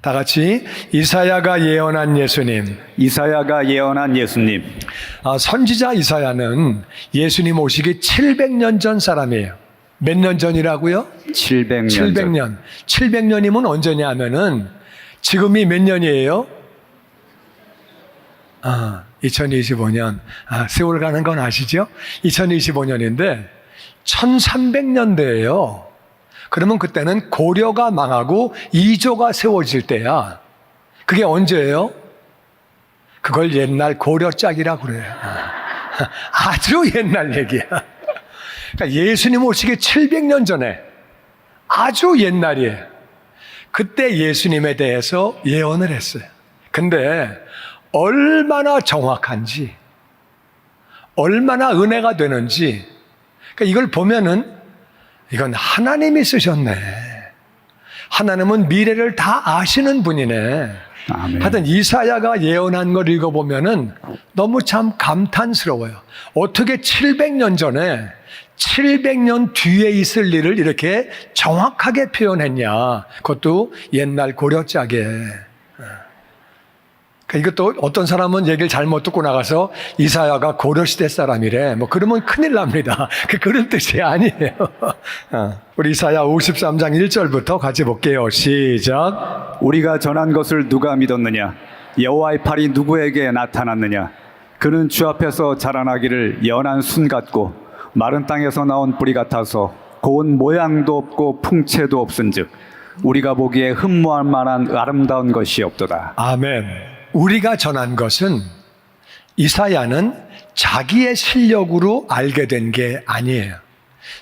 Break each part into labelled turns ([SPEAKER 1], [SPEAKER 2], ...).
[SPEAKER 1] 다 같이 이사야가 예언한 예수님.
[SPEAKER 2] 이사야가 예언한 예수님.
[SPEAKER 1] 선지자 이사야는 예수님 오시기 700년 전 사람이에요. 몇 년 전이라고요?
[SPEAKER 2] 700년.
[SPEAKER 1] 700년. 700년이면 언제냐 하면은 지금이 몇 년이에요? 2025년. 세월 가는 건 아시죠? 2025년인데 1300년대예요. 그러면 그때는 고려가 망하고 이조가 세워질 때야. 그게 언제예요? 그걸 옛날 고려짝이라고 그래요. 아주 옛날 얘기야. 그러니까 예수님 오시기 700년 전에 아주 옛날이에요. 그때 예수님에 대해서 예언을 했어요. 근데 얼마나 정확한지, 얼마나 은혜가 되는지, 그러니까 이걸 보면은 이건 하나님이 쓰셨네. 하나님은 미래를 다 아시는 분이네.
[SPEAKER 2] 아멘.
[SPEAKER 1] 하여튼 이사야가 예언한 걸 읽어보면은 너무 참 감탄스러워요. 어떻게 700년 전에 700년 뒤에 있을 일을 이렇게 정확하게 표현했냐. 그것도 옛날 고려짝에. 이것도 어떤 사람은 얘기를 잘못 듣고 나가서 이사야가 고려시대 사람이래. 그러면 큰일 납니다. 그런 뜻이 아니에요. 우리 이사야 53장 1절부터 같이 볼게요. 시작.
[SPEAKER 2] 우리가 전한 것을 누가 믿었느냐? 여호와의 팔이 누구에게 나타났느냐? 그는 주 앞에서 자라나기를 연한 순 같고 마른 땅에서 나온 뿌리 같아서 고운 모양도 없고 풍채도 없은즉 우리가 보기에 흠모할 만한 아름다운 것이 없도다.
[SPEAKER 1] 아멘. 우리가 전한 것은 이사야는 자기의 실력으로 알게 된 게 아니에요.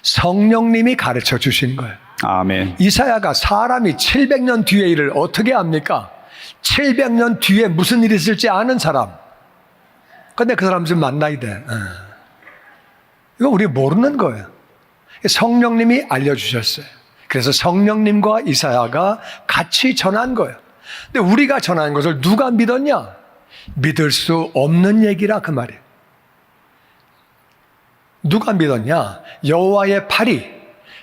[SPEAKER 1] 성령님이 가르쳐 주신 거예요.
[SPEAKER 2] 아멘.
[SPEAKER 1] 이사야가 사람이 700년 뒤의 일을 어떻게 압니까? 700년 뒤에 무슨 일이 있을지 아는 사람. 근데 그 사람 좀 만나야 돼. 이거 우리 모르는 거예요. 성령님이 알려주셨어요. 그래서 성령님과 이사야가 같이 전한 거예요. 근데 우리가 전하는 것을 누가 믿었냐? 믿을 수 없는 얘기라 그 말이에요. 누가 믿었냐? 여호와의 팔이,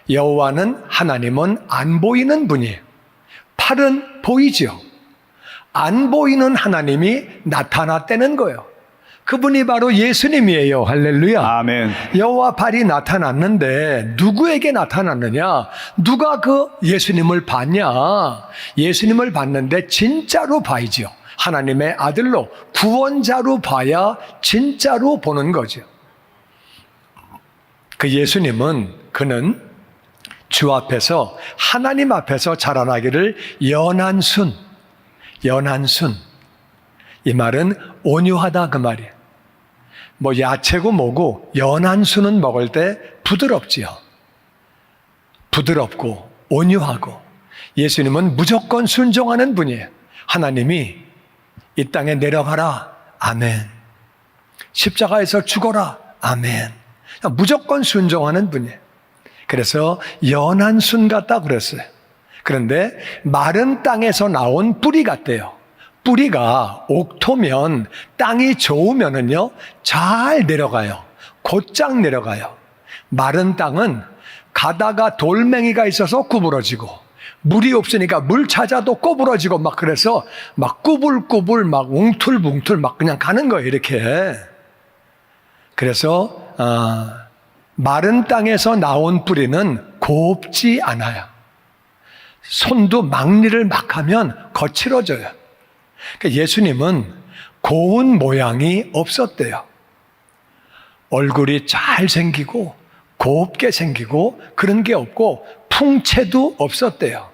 [SPEAKER 1] 여호와는 하나님은 안 보이는 분이에요. 팔은 보이죠. 안 보이는 하나님이 나타났다는 거예요. 그분이 바로 예수님이에요. 할렐루야.
[SPEAKER 2] 아멘.
[SPEAKER 1] 여호와 팔이 나타났는데 누구에게 나타났느냐? 누가 그 예수님을 봤냐? 예수님을 봤는데 진짜로 봐야죠. 하나님의 아들로 구원자로 봐야 진짜로 보는 거죠. 그 예수님은 그는 주 앞에서 하나님 앞에서 자라나기를 연한 순. 이 말은 온유하다 그 말이에요. 야채고 뭐고 연한 순은 먹을 때 부드럽지요. 부드럽고 온유하고 예수님은 무조건 순종하는 분이에요. 하나님이 이 땅에 내려가라. 아멘. 십자가에서 죽어라. 아멘. 무조건 순종하는 분이에요. 그래서 연한 순 같다 그랬어요. 그런데 마른 땅에서 나온 뿌리 같대요. 뿌리가 옥토면 땅이 좋으면은요 잘 내려가요. 곧장 내려가요. 마른 땅은 가다가 돌멩이가 있어서 구부러지고 물이 없으니까 물 찾아도 꼬부러지고 그래서 꾸불꾸불 웅툴뭉툴 그냥 가는 거예요. 이렇게. 그래서 마른 땅에서 나온 뿌리는 곱지 않아요. 손도 막리를 막 하면 거칠어져요. 그러니까 예수님은 고운 모양이 없었대요. 얼굴이 잘생기고 곱게 생기고 그런 게 없고 풍채도 없었대요.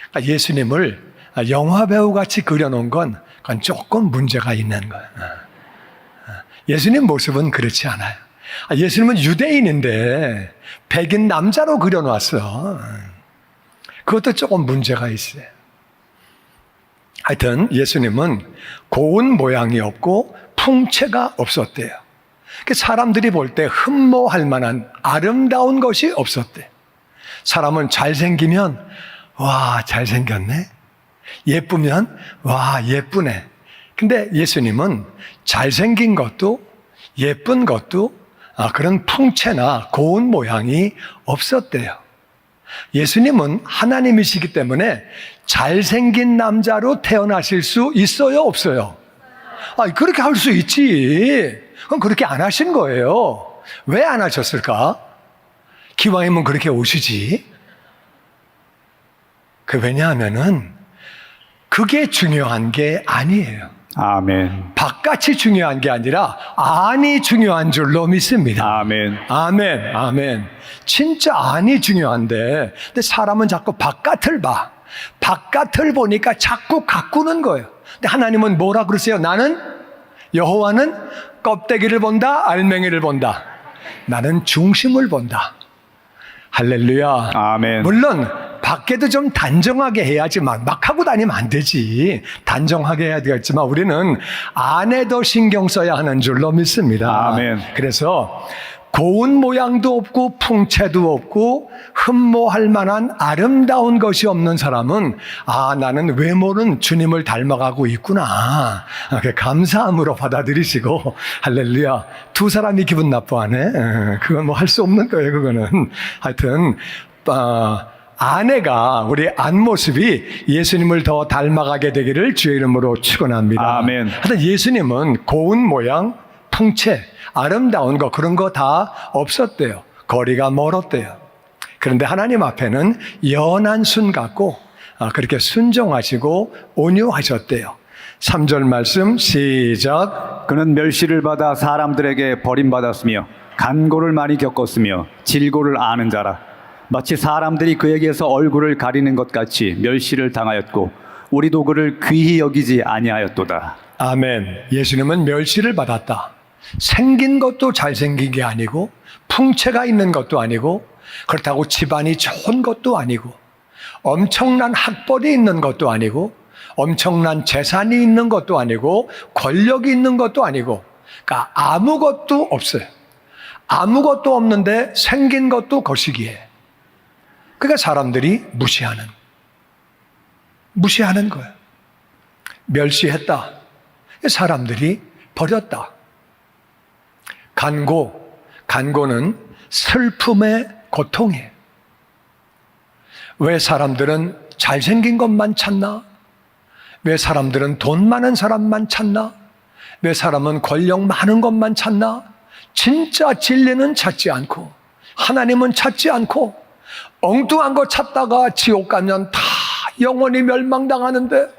[SPEAKER 1] 그러니까 예수님을 영화배우 같이 그려놓은 건 그건 조금 문제가 있는 거예요. 예수님 모습은 그렇지 않아요. 예수님은 유대인인데 백인 남자로 그려놨어. 그것도 조금 문제가 있어요. 하여튼 예수님은 고운 모양이 없고 풍채가 없었대요. 사람들이 볼 때 흠모할 만한 아름다운 것이 없었대요. 사람은 잘생기면 와 잘생겼네. 예쁘면 와 예쁘네. 근데 예수님은 잘생긴 것도 예쁜 것도 그런 풍채나 고운 모양이 없었대요. 예수님은 하나님이시기 때문에 잘생긴 남자로 태어나실 수 있어요, 없어요? 그렇게 할 수 있지. 그럼 그렇게 안 하신 거예요. 왜 안 하셨을까? 기왕이면 그렇게 오시지. 왜냐하면은 그게 중요한 게 아니에요.
[SPEAKER 2] 아멘.
[SPEAKER 1] 바깥이 중요한 게 아니라 안이 중요한 줄로 믿습니다.
[SPEAKER 2] 아멘.
[SPEAKER 1] 아멘, 아멘. 진짜 안이 중요한데, 근데 사람은 자꾸 바깥을 봐. 바깥을 보니까 자꾸 가꾸는 거예요. 근데 하나님은 뭐라 그러세요? 여호와는 껍데기를 본다, 알맹이를 본다. 나는 중심을 본다. 할렐루야.
[SPEAKER 2] 아멘.
[SPEAKER 1] 물론 밖에도 좀 단정하게 해야지 막 하고 다니면 안 되지. 단정하게 해야 되겠지만 우리는 안에도 신경 써야 하는 줄로 믿습니다.
[SPEAKER 2] 아멘.
[SPEAKER 1] 그래서 고운 모양도 없고 풍채도 없고 흠모할 만한 아름다운 것이 없는 사람은 나는 외모는 주님을 닮아가고 있구나. 감사함으로 받아들이시고 할렐루야. 두 사람이 기분 나빠하네. 그건 뭐 할 수 없는 거예요. 그거는 하여튼 아내가 우리 안모습이 예수님을 더 닮아가게 되기를 주의 이름으로 축원합니다.
[SPEAKER 2] 아멘.
[SPEAKER 1] 하여튼 예수님은 고운 모양, 풍채, 아름다운 거 그런 거 다 없었대요. 거리가 멀었대요. 그런데 하나님 앞에는 연한 순 같고 그렇게 순종하시고 온유하셨대요. 3절 말씀 시작.
[SPEAKER 2] 그는 멸시를 받아 사람들에게 버림받았으며 간고를 많이 겪었으며 질고를 아는 자라. 마치 사람들이 그에게서 얼굴을 가리는 것 같이 멸시를 당하였고 우리도 그를 귀히 여기지 아니하였도다.
[SPEAKER 1] 아멘. 예수님은 멸시를 받았다. 생긴 것도 잘생긴 게 아니고 풍채가 있는 것도 아니고 그렇다고 집안이 좋은 것도 아니고 엄청난 학벌이 있는 것도 아니고 엄청난 재산이 있는 것도 아니고 권력이 있는 것도 아니고 그러니까 아무것도 없어요. 아무것도 없는데 생긴 것도 거시기해. 그러니까 사람들이 무시하는 거예요. 멸시했다. 사람들이 버렸다. 간고는 슬픔의 고통이에요. 왜 사람들은 잘생긴 것만 찾나? 왜 사람들은 돈 많은 사람만 찾나? 왜 사람은 권력 많은 것만 찾나? 진짜 진리는 찾지 않고 하나님은 찾지 않고 엉뚱한 거 찾다가 지옥 가면 다 영원히 멸망당하는데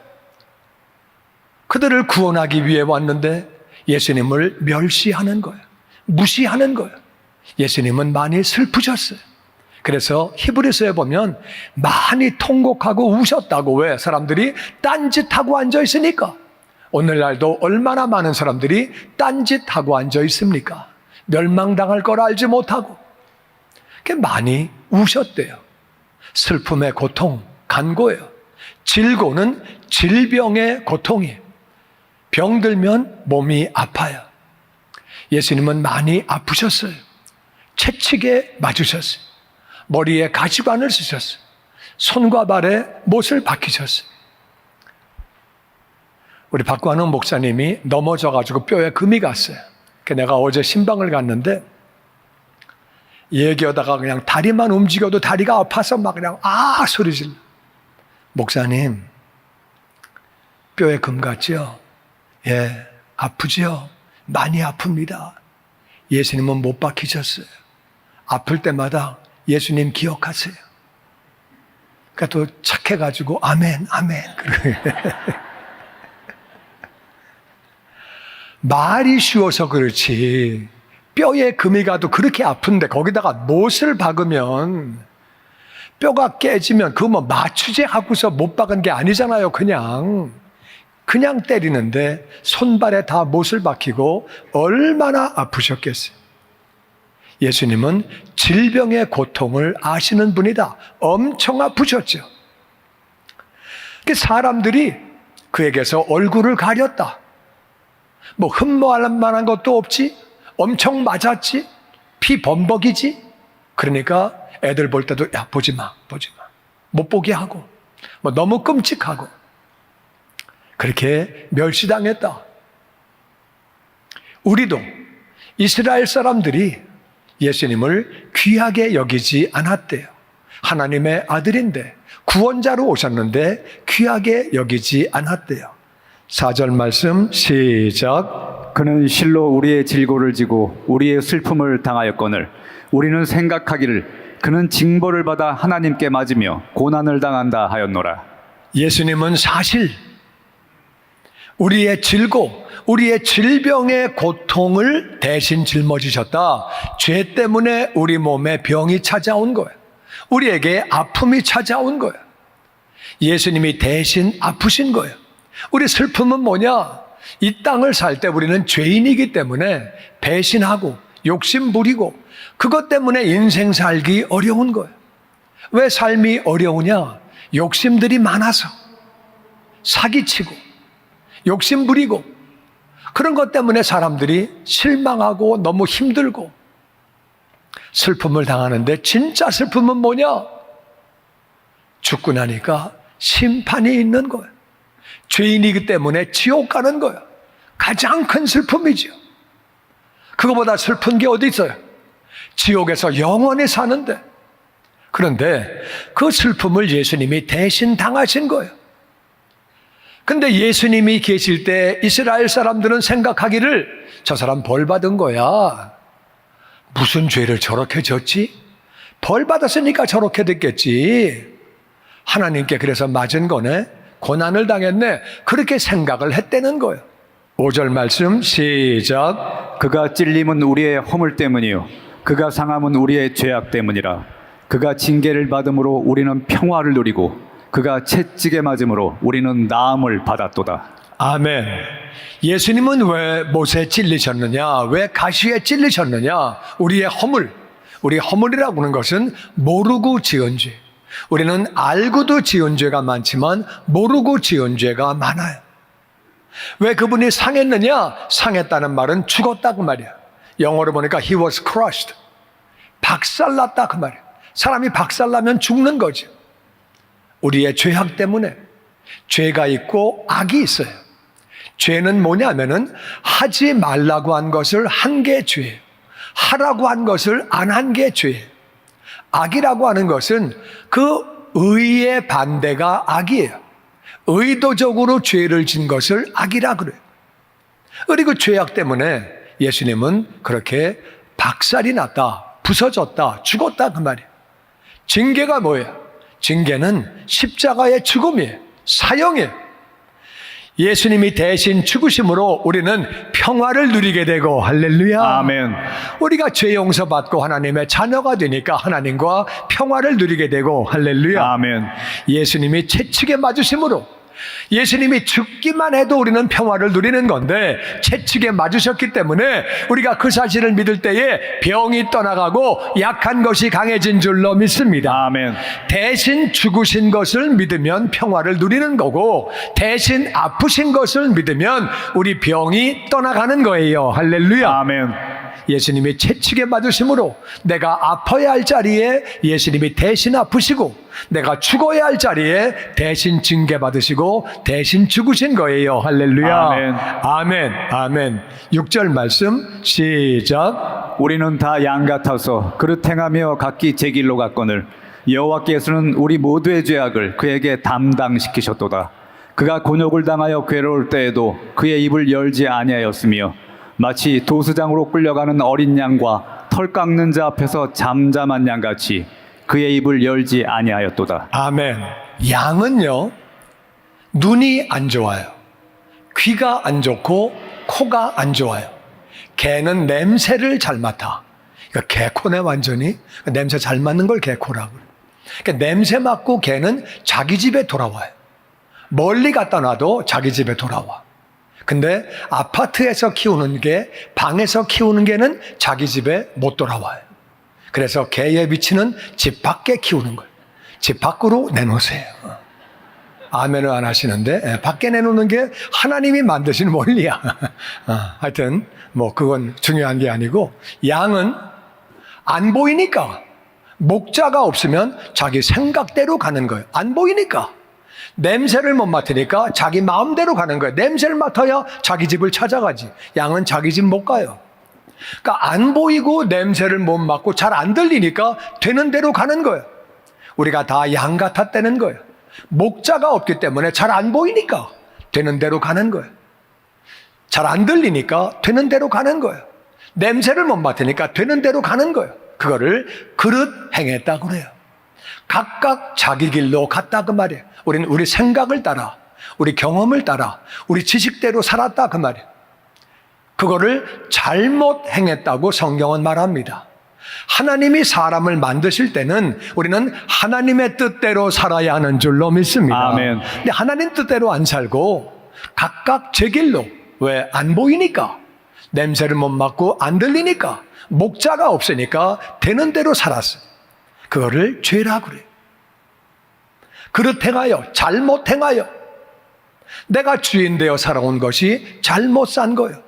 [SPEAKER 1] 그들을 구원하기 위해 왔는데 예수님을 멸시하는 거예요. 무시하는 거예요. 예수님은 많이 슬프셨어요. 그래서 히브리서에 보면 많이 통곡하고 우셨다고. 왜? 사람들이 딴짓하고 앉아 있으니까. 오늘날도 얼마나 많은 사람들이 딴짓하고 앉아 있습니까? 멸망당할 걸 알지 못하고. 많이 우셨대요. 슬픔의 고통, 간고예요. 질고는 질병의 고통이에요. 병들면 몸이 아파요. 예수님은 많이 아프셨어요. 채찍에 맞으셨어요. 머리에 가시관을 쓰셨어요. 손과 발에 못을 박히셨어요. 우리 박관웅 목사님이 넘어져가지고 뼈에 금이 갔어요. 내가 어제 신방을 갔는데 얘기하다가 그냥 다리만 움직여도 다리가 아파서 막 그냥 소리 질러. 목사님, 뼈에 금 갔죠? 예, 아프죠? 많이 아픕니다. 예수님은 못 박히셨어요. 아플 때마다 예수님 기억하세요. 그러니까 또 착해가지고 아멘, 아멘. 말이 쉬워서 그렇지 뼈에 금이 가도 그렇게 아픈데 거기다가 못을 박으면 뼈가 깨지면 그거 뭐 마취제 하고서 못 박은 게 아니잖아요. 그냥 때리는데 손발에 다 못을 박히고 얼마나 아프셨겠어요. 예수님은 질병의 고통을 아시는 분이다. 엄청 아프셨죠. 사람들이 그에게서 얼굴을 가렸다. 뭐 흠모할 만한 것도 없지. 엄청 맞았지. 피 범벅이지. 그러니까 애들 볼 때도 야 보지 마. 못 보게 하고 뭐 너무 끔찍하고 그렇게 멸시당했다. 우리도 이스라엘 사람들이 예수님을 귀하게 여기지 않았대요. 하나님의 아들인데 구원자로 오셨는데 귀하게 여기지 않았대요. 4절 말씀 시작.
[SPEAKER 2] 그는 실로 우리의 질고를 지고 우리의 슬픔을 당하였거늘 우리는 생각하기를 그는 징벌을 받아 하나님께 맞으며 고난을 당한다 하였노라.
[SPEAKER 1] 예수님은 사실 우리의 질고 우리의 질병의 고통을 대신 짊어지셨다. 죄 때문에 우리 몸에 병이 찾아온 거예요. 우리에게 아픔이 찾아온 거예요. 예수님이 대신 아프신 거예요. 우리 슬픔은 뭐냐? 이 땅을 살 때 우리는 죄인이기 때문에 배신하고 욕심 부리고 그것 때문에 인생 살기 어려운 거예요. 왜 삶이 어려우냐? 욕심들이 많아서 사기치고 욕심 부리고 그런 것 때문에 사람들이 실망하고 너무 힘들고 슬픔을 당하는데 진짜 슬픔은 뭐냐? 죽고 나니까 심판이 있는 거예요. 죄인이기 때문에 지옥 가는 거예요. 가장 큰 슬픔이죠. 그거보다 슬픈 게 어디 있어요? 지옥에서 영원히 사는데. 그런데 그 슬픔을 예수님이 대신 당하신 거예요. 근데 예수님이 계실 때 이스라엘 사람들은 생각하기를 저 사람 벌 받은 거야. 무슨 죄를 저렇게 졌지? 벌 받았으니까 저렇게 됐겠지. 하나님께 그래서 맞은 거네. 고난을 당했네. 그렇게 생각을 했다는 거예요. 5절 말씀 시작.
[SPEAKER 2] 그가 찔림은 우리의 허물 때문이요 그가 상함은 우리의 죄악 때문이라. 그가 징계를 받음으로 우리는 평화를 누리고 그가 채찍에 맞음으로 우리는 나음을 받았도다.
[SPEAKER 1] 아멘. 예수님은 왜 못에 찔리셨느냐? 왜 가시에 찔리셨느냐? 우리의 허물. 우리 허물이라고 하는 것은 모르고 지은 죄. 우리는 알고도 지은 죄가 많지만 모르고 지은 죄가 많아요. 왜 그분이 상했느냐? 상했다는 말은 죽었다 그 말이야. 영어로 보니까 he was crushed. 박살났다 그 말이야. 사람이 박살나면 죽는 거죠. 우리의 죄악 때문에 죄가 있고 악이 있어요. 죄는 뭐냐면은 하지 말라고 한 것을 한 게 죄예요. 하라고 한 것을 안 한 게 죄예요. 악이라고 하는 것은 그 의의 반대가 악이에요. 의도적으로 죄를 진 것을 악이라 그래요. 그리고 죄악 때문에 예수님은 그렇게 박살이 났다, 부서졌다, 죽었다 그 말이에요. 징계가 뭐예요? 징계는 십자가의 죽음이에요. 사형이에요. 예수님이 대신 죽으심으로 우리는 평화를 누리게 되고 할렐루야.
[SPEAKER 2] 아멘.
[SPEAKER 1] 우리가 죄 용서받고 하나님의 자녀가 되니까 하나님과 평화를 누리게 되고 할렐루야.
[SPEAKER 2] 아멘.
[SPEAKER 1] 예수님이 채찍에 맞으심으로 예수님이 죽기만 해도 우리는 평화를 누리는 건데 채찍에 맞으셨기 때문에 우리가 그 사실을 믿을 때에 병이 떠나가고 약한 것이 강해진 줄로 믿습니다.
[SPEAKER 2] 아멘.
[SPEAKER 1] 대신 죽으신 것을 믿으면 평화를 누리는 거고 대신 아프신 것을 믿으면 우리 병이 떠나가는 거예요. 할렐루야.
[SPEAKER 2] 아멘.
[SPEAKER 1] 예수님이 채찍에 맞으심으로 내가 아파야 할 자리에 예수님이 대신 아프시고 내가 죽어야 할 자리에 대신 징계받으시고 대신 죽으신 거예요. 할렐루야.
[SPEAKER 2] 아멘.
[SPEAKER 1] 아멘. 아멘. 6절 말씀 시작.
[SPEAKER 2] 우리는 다 양 같아서 그릇 행하며 각기 제 길로 갔거늘 여호와께서는 우리 모두의 죄악을 그에게 담당시키셨도다. 그가 곤욕을 당하여 괴로울 때에도 그의 입을 열지 아니하였으며 마치 도수장으로 끌려가는 어린 양과 털 깎는 자 앞에서 잠잠한 양같이 그의 입을 열지 아니하였도다.
[SPEAKER 1] 아멘. 양은요, 눈이 안 좋아요. 귀가 안 좋고 코가 안 좋아요. 개는 냄새를 잘 맡아. 그러니까 개코네 완전히. 냄새 잘 맡는 걸 개코라고 그래요. 그러니까 냄새 맡고 개는 자기 집에 돌아와요. 멀리 갖다 놔도 자기 집에 돌아와. 근데 아파트에서 키우는 개, 방에서 키우는 개는 자기 집에 못 돌아와요. 그래서 개의 위치는 집 밖에 키우는 거예요. 집 밖으로 내놓으세요. 아멘을 안 하시는데 밖에 내놓는 게 하나님이 만드신 원리야. 하여튼 뭐 그건 중요한 게 아니고 양은 안 보이니까 목자가 없으면 자기 생각대로 가는 거예요. 안 보이니까. 냄새를 못 맡으니까 자기 마음대로 가는 거예요. 냄새를 맡아야 자기 집을 찾아가지. 양은 자기 집 못 가요. 그러니까 안 보이고 냄새를 못 맡고 잘 안 들리니까 되는 대로 가는 거예요. 우리가 다 양 같았다는 거예요. 목자가 없기 때문에 잘 안 보이니까 되는 대로 가는 거예요. 잘 안 들리니까 되는 대로 가는 거예요. 냄새를 못 맡으니까 되는 대로 가는 거예요. 그거를 그릇 행했다고 그래요. 각각 자기 길로 갔다 그 말이에요. 우리는 우리 생각을 따라, 우리 경험을 따라, 우리 지식대로 살았다 그 말이에요. 그거를 잘못 행했다고 성경은 말합니다. 하나님이 사람을 만드실 때는 우리는 하나님의 뜻대로 살아야 하는 줄로 믿습니다.
[SPEAKER 2] 아멘.
[SPEAKER 1] 근데 하나님 뜻대로 안 살고 각각 제 길로, 왜? 안 보이니까, 냄새를 못 맡고 안 들리니까, 목자가 없으니까 되는 대로 살았어요. 그거를 죄라 그래요. 그릇 행하여, 잘못 행하여, 내가 주인 되어 살아온 것이 잘못 산 거예요.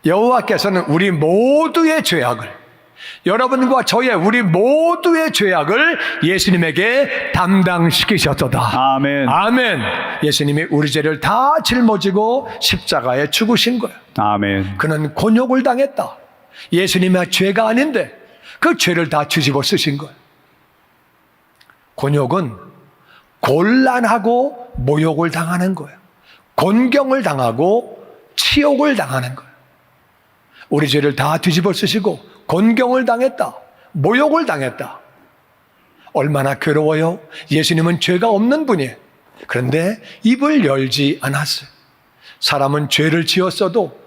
[SPEAKER 1] 여호와께서는 우리 모두의 죄악을, 여러분과 저의 우리 모두의 죄악을 예수님에게 담당시키셨도다.
[SPEAKER 2] 아멘.
[SPEAKER 1] 아멘. 예수님이 우리 죄를 다 짊어지고 십자가에 죽으신 거예요.
[SPEAKER 2] 아멘.
[SPEAKER 1] 그는 곤욕을 당했다. 예수님의 죄가 아닌데 그 죄를 다 뒤집어 쓰신 거예요. 곤욕은 곤란하고 모욕을 당하는 거예요. 곤경을 당하고 치욕을 당하는 거예요. 우리 죄를 다 뒤집어 쓰시고 곤경을 당했다. 모욕을 당했다. 얼마나 괴로워요. 예수님은 죄가 없는 분이에요. 그런데 입을 열지 않았어요. 사람은 죄를 지었어도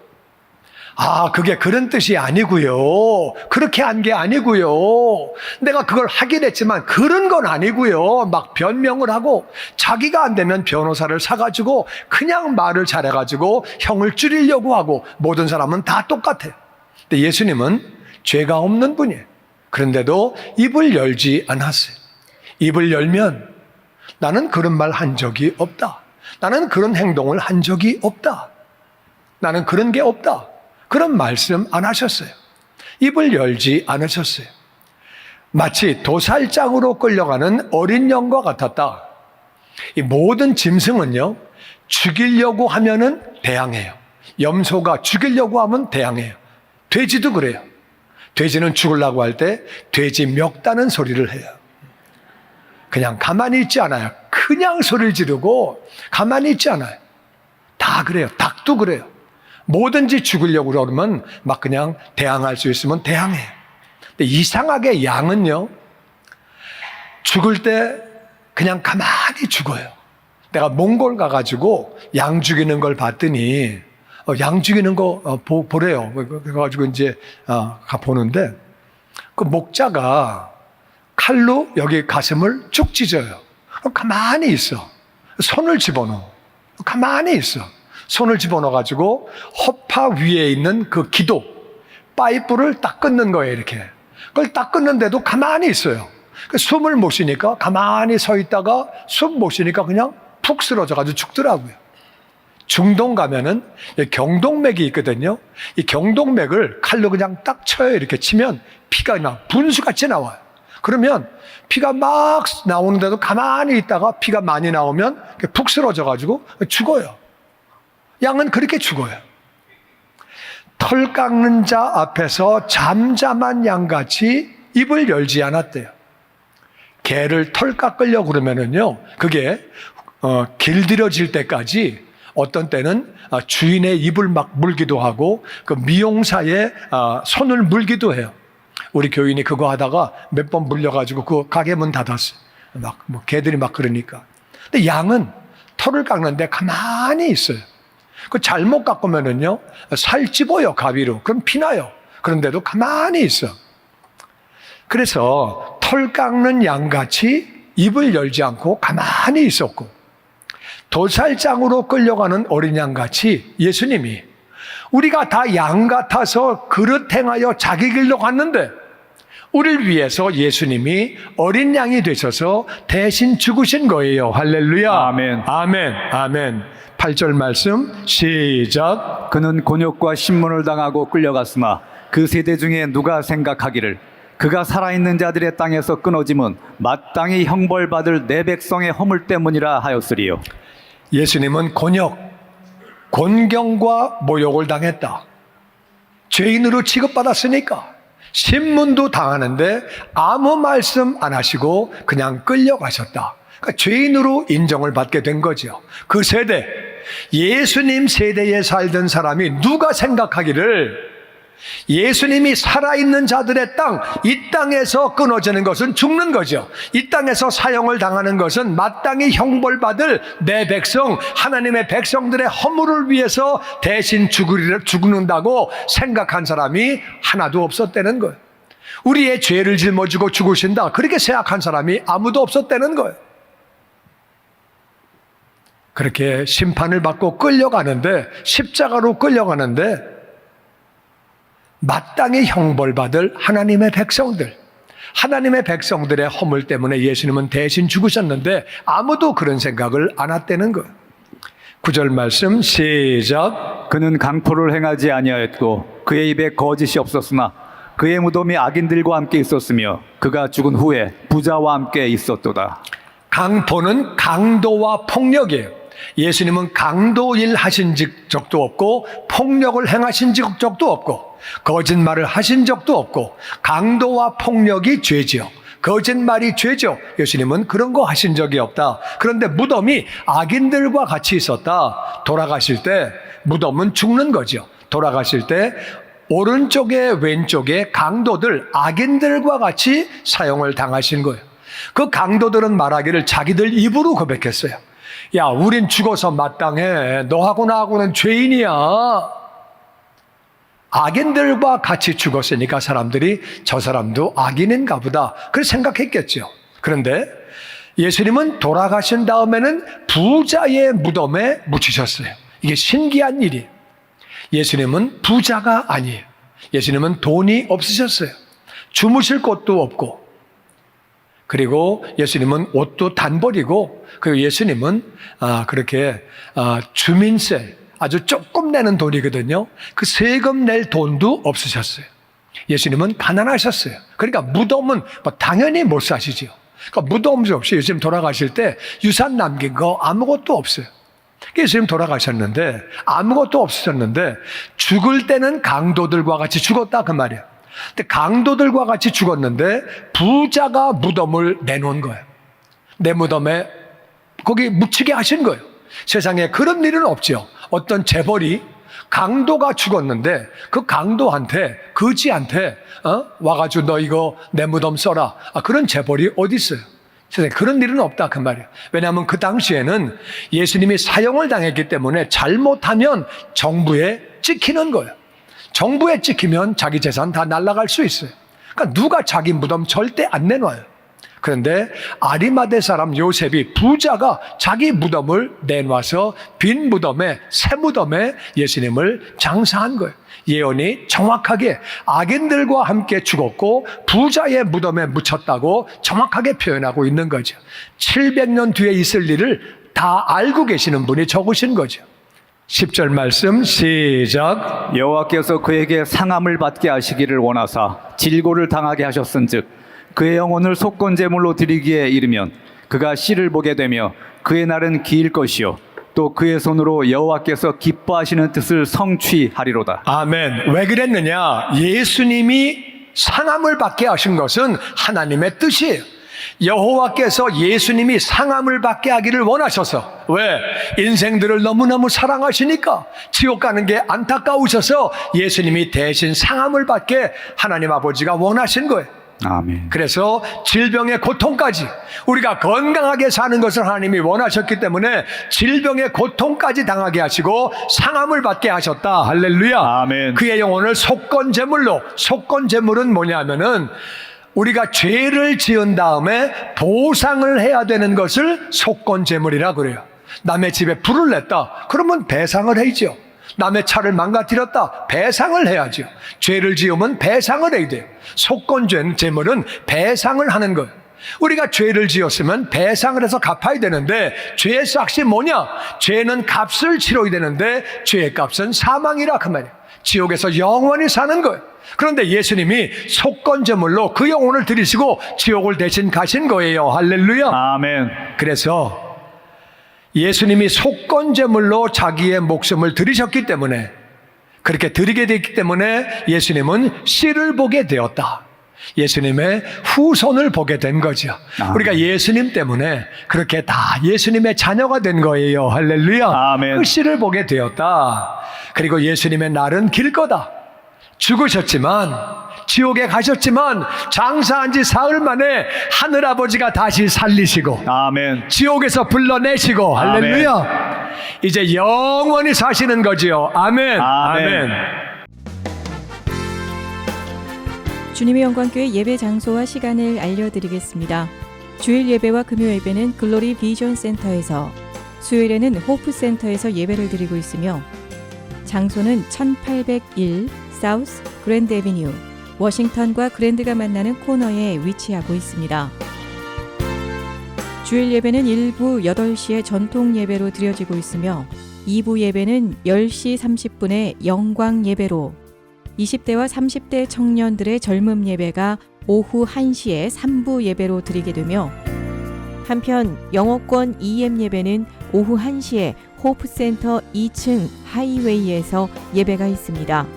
[SPEAKER 1] 그게 그런 뜻이 아니고요. 그렇게 한 게 아니고요. 내가 그걸 하긴 했지만 그런 건 아니고요. 막 변명을 하고 자기가 안 되면 변호사를 사가지고 그냥 말을 잘해가지고 형을 줄이려고 하고 모든 사람은 다 똑같아요. 근데 예수님은 죄가 없는 분이에요. 그런데도 입을 열지 않았어요. 입을 열면 나는 그런 말 한 적이 없다. 나는 그런 행동을 한 적이 없다. 나는 그런 게 없다. 그런 말씀 안 하셨어요. 입을 열지 않으셨어요. 마치 도살장으로 끌려가는 어린 양과 같았다. 이 모든 짐승은요, 죽이려고 하면은 대항해요. 염소가 죽이려고 하면 대항해요. 돼지도 그래요. 돼지는 죽으려고 할 때 돼지 멱다는 소리를 해요. 그냥 가만히 있지 않아요. 그냥 소리를 지르고 가만히 있지 않아요. 다 그래요. 닭도 그래요. 뭐든지 죽으려고 그러면 막 그냥 대항할 수 있으면 대항해요. 근데 이상하게 양은요, 죽을 때 그냥 가만히 죽어요. 내가 몽골 가가지고 양 죽이는 걸 봤더니 양 죽이는 거 보래요. 그래가지고 이제 가 보는데 그 목자가 칼로 여기 가슴을 쭉 찢어요. 가만히 있어. 손을 집어넣어. 가만히 있어. 손을 집어넣어가지고 허파 위에 있는 그 기도, 파이프를 딱 끊는 거예요, 이렇게. 그걸 딱 끊는데도 가만히 있어요. 숨을 못 쉬니까 가만히 서 있다가 숨 못 쉬니까 그냥 푹 쓰러져가지고 죽더라고요. 중동 가면은 경동맥이 있거든요. 이 경동맥을 칼로 그냥 딱 쳐요. 이렇게 치면 피가 그냥 분수같이 나와요. 그러면 피가 막 나오는데도 가만히 있다가 피가 많이 나오면 푹 쓰러져가지고 죽어요. 양은 그렇게 죽어요. 털 깎는 자 앞에서 잠잠한 양같이 입을 열지 않았대요. 개를 털 깎으려고 그러면은요, 그게 길들여질 때까지 어떤 때는 주인의 입을 막 물기도 하고 그 미용사의 손을 물기도 해요. 우리 교인이 그거 하다가 몇 번 물려가지고 그 가게 문 닫았어요. 뭐 개들이 막 그러니까. 근데 양은 털을 깎는데 가만히 있어요. 그 잘못 깎으면은요, 살 찝어요, 가위로. 그럼 피나요. 그런데도 가만히 있어. 그래서 털 깎는 양같이 입을 열지 않고 가만히 있었고, 도살장으로 끌려가는 어린 양같이 예수님이 우리가 다 양 같아서 그릇 행하여 자기 길로 갔는데 우리를 위해서 예수님이 어린 양이 되셔서 대신 죽으신 거예요. 할렐루야.
[SPEAKER 2] 아멘.
[SPEAKER 1] 아멘. 아멘. 8절 말씀 시작.
[SPEAKER 2] 그는 곤욕과 신문을 당하고 끌려갔으나 그 세대 중에 누가 생각하기를 그가 살아있는 자들의 땅에서 끊어짐은 마땅히 형벌받을 내 백성의 허물 때문이라 하였으리요.
[SPEAKER 1] 예수님은 곤욕, 곤경과 모욕을 당했다. 죄인으로 취급받았으니까 신문도 당하는데 아무 말씀 안 하시고 그냥 끌려가셨다. 그러니까 죄인으로 인정을 받게 된 거죠. 그 세대, 예수님 세대에 살던 사람이 누가 생각하기를 예수님이 살아있는 자들의 땅, 이 땅에서 끊어지는 것은 죽는 거죠. 이 땅에서 사형을 당하는 것은 마땅히 형벌받을 내 백성, 하나님의 백성들의 허물을 위해서 대신 죽는다고 생각한 사람이 하나도 없었다는 거예요. 우리의 죄를 짊어지고 죽으신다, 그렇게 생각한 사람이 아무도 없었다는 거예요. 그렇게 심판을 받고 끌려가는데, 십자가로 끌려가는데 마땅히 형벌받을 하나님의 백성들, 하나님의 백성들의 허물 때문에 예수님은 대신 죽으셨는데 아무도 그런 생각을 안 했다는 거예요. 9절 말씀 시작.
[SPEAKER 2] 그는 강포를 행하지 아니하였고 그의 입에 거짓이 없었으나 그의 무덤이 악인들과 함께 있었으며 그가 죽은 후에 부자와 함께 있었도다.
[SPEAKER 1] 강포는 강도와 폭력이에요. 예수님은 강도일 하신 적도 없고 폭력을 행하신 적도 없고 거짓말을 하신 적도 없고, 강도와 폭력이 죄죠. 거짓말이 죄죠. 예수님은 그런 거 하신 적이 없다. 그런데 무덤이 악인들과 같이 있었다. 돌아가실 때 무덤은 죽는 거죠. 돌아가실 때 오른쪽에 왼쪽에 강도들, 악인들과 같이 사형을 당하신 거예요. 그 강도들은 말하기를 자기들 입으로 고백했어요. 야, 우린 죽어서 마땅해. 너하고 나하고는 죄인이야. 악인들과 같이 죽었으니까 사람들이 저 사람도 악인인가 보다, 그렇게 생각했겠죠. 그런데 예수님은 돌아가신 다음에는 부자의 무덤에 묻히셨어요. 이게 신기한 일이에요. 예수님은 부자가 아니에요. 예수님은 돈이 없으셨어요. 주무실 곳도 없고, 그리고 예수님은 옷도 단벌이고, 그리고 예수님은 그렇게 주민세, 아주 조금 내는 돈이거든요. 그 세금 낼 돈도 없으셨어요. 예수님은 가난하셨어요. 그러니까 무덤은 당연히 못 사시죠. 그러니까 무덤 없이 예수님 돌아가실 때 유산 남긴 거 아무것도 없어요. 예수님 돌아가셨는데 아무것도 없으셨는데 죽을 때는 강도들과 같이 죽었다, 그 말이에요. 근데 강도들과 같이 죽었는데 부자가 무덤을 내놓은 거예요. 내 무덤에 거기 묻히게 하신 거예요. 세상에 그런 일은 없죠. 어떤 재벌이 강도가 죽었는데 그 강도한테, 거지한테 와가지고 너 이거 내 무덤 써라, 그런 재벌이 어디 있어요? 세상에 그런 일은 없다, 그 말이에요. 왜냐하면 그 당시에는 예수님이 사형을 당했기 때문에 잘못하면 정부에 찍히는 거예요. 정부에 찍히면 자기 재산 다 날아갈 수 있어요. 그러니까 누가 자기 무덤 절대 안 내놔요. 그런데 아리마대 사람 요셉이, 부자가 자기 무덤을 내놔서 빈 무덤에, 새 무덤에 예수님을 장사한 거예요. 예언이 정확하게 악인들과 함께 죽었고 부자의 무덤에 묻혔다고 정확하게 표현하고 있는 거죠. 700년 뒤에 있을 일을 다 알고 계시는 분이 적으신 거죠. 10절 말씀 시작.
[SPEAKER 2] 여호와께서 그에게 상함을 받게 하시기를 원하사 질고를 당하게 하셨은즉 그의 영혼을 속건제물로 드리기에 이르면 그가 씨를 보게 되며 그의 날은 길 것이요 또 그의 손으로 여호와께서 기뻐하시는 뜻을 성취하리로다.
[SPEAKER 1] 아멘. 왜 그랬느냐? 예수님이 상함을 받게 하신 것은 하나님의 뜻이에요. 여호와께서 예수님이 상함을 받게 하기를 원하셔서, 왜? 인생들을 너무너무 사랑하시니까, 지옥 가는 게 안타까우셔서 예수님이 대신 상함을 받게 하나님 아버지가 원하신 거예요.
[SPEAKER 2] 아멘.
[SPEAKER 1] 그래서 질병의 고통까지, 우리가 건강하게 사는 것을 하나님이 원하셨기 때문에 질병의 고통까지 당하게 하시고 상함을 받게 하셨다. 할렐루야.
[SPEAKER 2] 아멘.
[SPEAKER 1] 그의 영혼을 속건제물로, 속건제물은 뭐냐면은 우리가 죄를 지은 다음에 보상을 해야 되는 것을 속건제물이라 그래요. 남의 집에 불을 냈다, 그러면 배상을 해야죠. 남의 차를 망가뜨렸다, 배상을 해야죠. 죄를 지으면 배상을 해야 돼요. 속건제물은 배상을 하는 거예요. 우리가 죄를 지었으면 배상을 해서 갚아야 되는데, 죄의 싹이 뭐냐? 죄는 값을 치러야 되는데 죄의 값은 사망이라, 그 말이에요. 지옥에서 영원히 사는 거예요. 그런데 예수님이 속건제물로 그 영혼을 들이시고 지옥을 대신 가신 거예요. 할렐루야.
[SPEAKER 2] 아멘.
[SPEAKER 1] 그래서 예수님이 속건제물로 자기의 목숨을 들이셨기 때문에 그렇게 드리게 됐기 때문에 예수님은 씨를 보게 되었다. 예수님의 후손을 보게 된 거죠.
[SPEAKER 2] 아멘.
[SPEAKER 1] 우리가 예수님 때문에 그렇게 다 예수님의 자녀가 된 거예요. 할렐루야.
[SPEAKER 2] 아멘.
[SPEAKER 1] 그 씨를 보게 되었다. 그리고 예수님의 날은 길 거다. 죽으셨지만, 지옥에 가셨지만, 장사한 지 사흘 만에 하늘아버지가 다시 살리시고,
[SPEAKER 2] 아멘.
[SPEAKER 1] 지옥에서 불러내시고,
[SPEAKER 2] 아멘.
[SPEAKER 1] 할렐루야. 이제 영원히 사시는 거지요. 아멘.
[SPEAKER 2] 아멘.
[SPEAKER 3] 주님의 영광교회 예배 장소와 시간을 알려드리겠습니다. 주일 예배와 금요 예배는 글로리 비전 센터에서, 수요일에는 호프 센터에서 예배를 드리고 있으며, 장소는 1801 사우스 그랜드 애비뉴, 워싱턴과 그랜드가 만나는 코너에 위치하고 있습니다. 주일 예배는 1부 8시에 전통 예배로 드려지고 있으며, 2부 예배는 10시 30분에 영광 예배로, 20대와 30대 청년들의 젊음 예배가 오후 1시에 3부 예배로 드리게 되며, 한편 영어권 EM 예배는 오후 1시에 호프센터 2층 하이웨이에서 예배가 있습니다.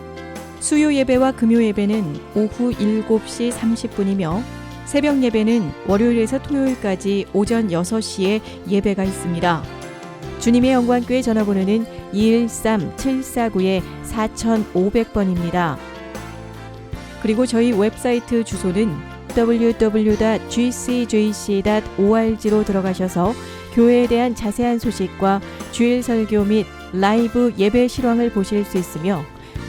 [SPEAKER 3] 수요 예배와 금요 예배는 오후 7시 30분이며 새벽 예배는 월요일에서 토요일까지 오전 6시에 예배가 있습니다. 주님의 영광교회 전화번호는 213-749-4500번입니다. 그리고 저희 웹사이트 주소는 www.gcjc.org로 들어가셔서 교회에 대한 자세한 소식과 주일 설교 및 라이브 예배 실황을 보실 수 있으며,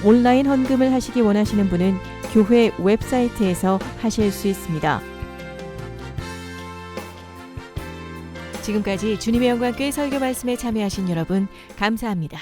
[SPEAKER 3] 온라인 헌금을 하시기 원하시는 분은 교회 웹사이트에서 하실 수 있습니다. 지금까지 주님의 영광교회 설교 말씀에 참여하신 여러분 감사합니다.